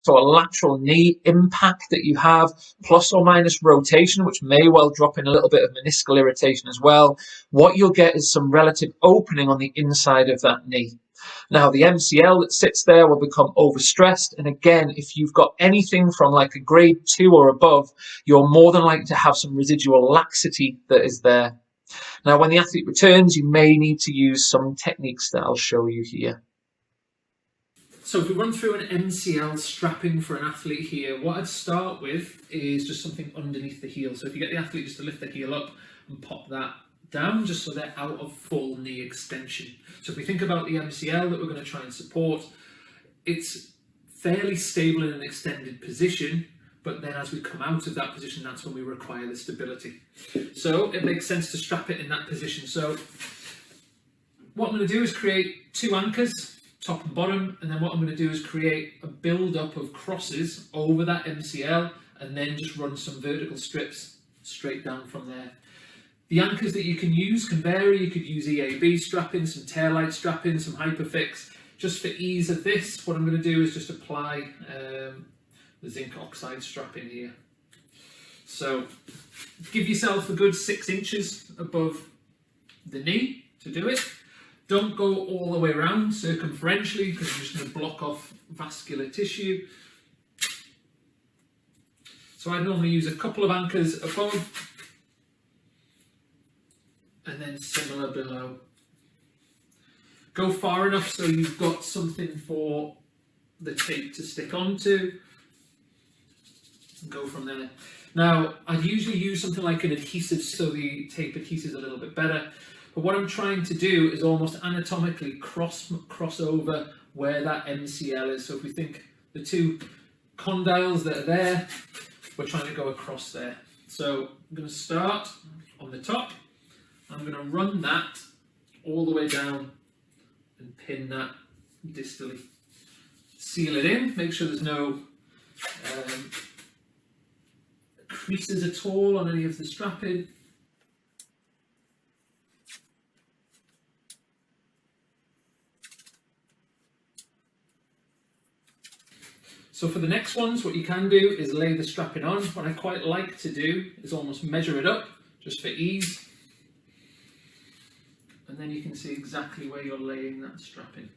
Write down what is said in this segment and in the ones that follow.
So a lateral knee impact that you have, plus or minus rotation, which may well drop in a little bit of meniscal irritation as well. What you'll get is some relative opening on the inside of that knee. Now, the MCL that sits there will become overstressed. And again, if you've got anything from like a grade 2 or above, you're more than likely to have some residual laxity that is there. Now, when the athlete returns, you may need to use some techniques that I'll show you here. So if we run through an MCL strapping for an athlete here, what I'd start with is just something underneath the heel. So if you get the athlete just to lift the heel up and pop that down, just so they're out of full knee extension. So if we think about the MCL that we're going to try and support, it's fairly stable in an extended position, but then as we come out of that position, that's when we require the stability. So it makes sense to strap it in that position. So what I'm going to do is create 2 anchors, top and bottom, and then what I'm going to do is create a build-up of crosses over that MCL, and then just run some vertical strips straight down from there. The anchors that you can use can vary. You could use EAB strapping, some taillight strapping, some Hyperfix. Just for ease of this, what I'm going to do is just apply the zinc oxide strapping here. So give yourself a good 6 inches above the knee to do it. Don't go all the way around circumferentially, because you're just going to block off vascular tissue. So I normally use a couple of anchors above and then similar below. Go far enough so you've got something for the tape to stick onto, and go from there. Now, I'd usually use something like an adhesive so the tape adheses a little bit better. But what I'm trying to do is almost anatomically cross over where that MCL is. So if we think the 2 condyles that are there, we're trying to go across there. So I'm going to start on the top. I'm going to run that all the way down and pin that distally. Seal it in, make sure there's no creases at all on any of the strapping. So for the next ones, what you can do is lay the strapping on. What I quite like to do is almost measure it up, just for ease. And then you can see exactly where you're laying that strapping.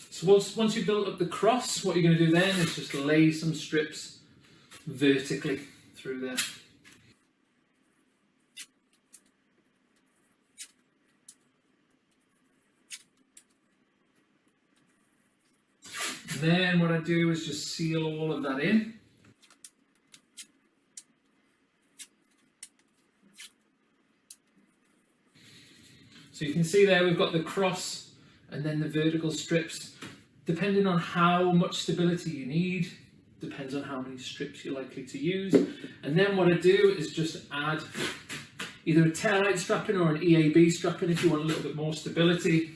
So once you've built up the cross, what you're going to do then is just lay some strips vertically through there. And then what I do is just seal all of that in. So you can see there we've got the cross and then the vertical strips. Depending on how much stability you need, depends on how many strips you're likely to use. And then what I do is just add either a taillight strapping or an EAB strapping if you want a little bit more stability.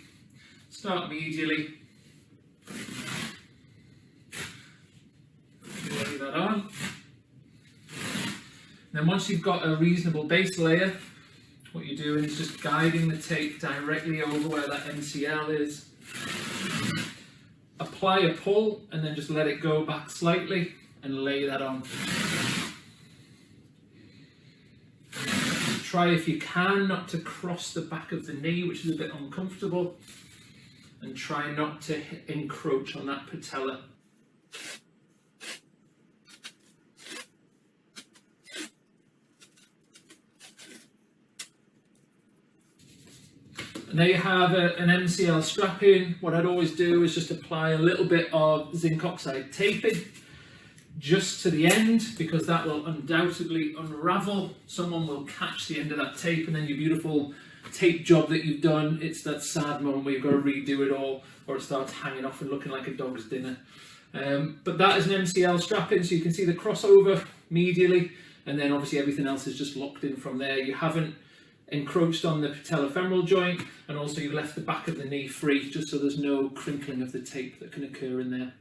Start medially. Lay that on. Then once you've got a reasonable base layer, what you're doing is just guiding the tape directly over where that MCL is. Apply a pull and then just let it go back slightly and lay that on. Try if you can not to cross the back of the knee, which is a bit uncomfortable, and try not to encroach on that patella. And there you have an MCL strapping. What I'd always do is just apply a little bit of zinc oxide taping just to the end, because that will undoubtedly unravel. Someone will catch the end of that tape, and then your beautiful tape job that you've done, it's that sad moment where you've got to redo it all, or it starts hanging off and looking like a dog's dinner. But that is an MCL strapping, so you can see the crossover medially, and then obviously everything else is just locked in from there. You haven't encroached on the patellofemoral joint, and also you've left the back of the knee free, just so there's no crinkling of the tape that can occur in there.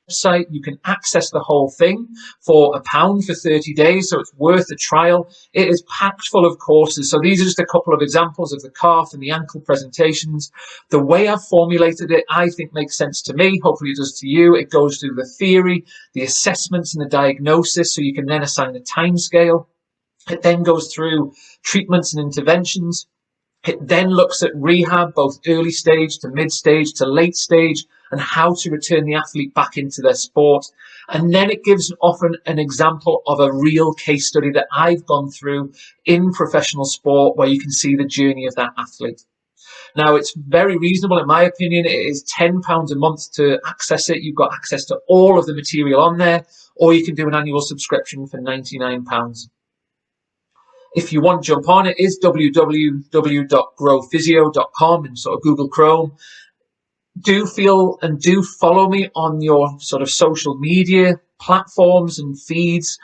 website. You can access the whole thing for £1 for 30 days, so it's worth a trial. It is packed full of courses. So these are just a couple of examples of the calf and the ankle presentations. The way I've formulated it, I think makes sense to me. Hopefully it does to you. It goes through the theory, the assessments and the diagnosis, so you can then assign the time scale. It then goes through treatments and interventions. It then looks at rehab, both early stage to mid stage to late stage, and how to return the athlete back into their sport. And then it gives often an example of a real case study that I've gone through in professional sport, where you can see the journey of that athlete. Now, it's very reasonable, in my opinion. It is £10 a month to access it. You've got access to all of the material on there, or you can do an annual subscription for £99. If you want to jump on, it is www.growphysio.com in sort of Google Chrome. Do follow me on your sort of social media platforms and feeds.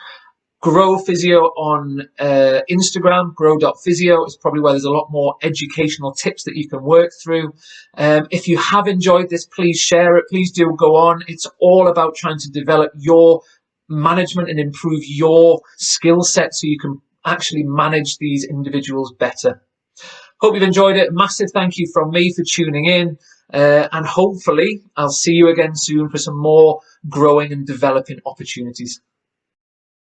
Grow Physio on Instagram, grow.physio is probably where there's a lot more educational tips that you can work through. If you have enjoyed this, please share it. Please do go on. It's all about trying to develop your management and improve your skill set so you can actually manage these individuals better. Hope you've enjoyed it. Massive thank you from me for tuning in. And hopefully I'll see you again soon for some more growing and developing opportunities.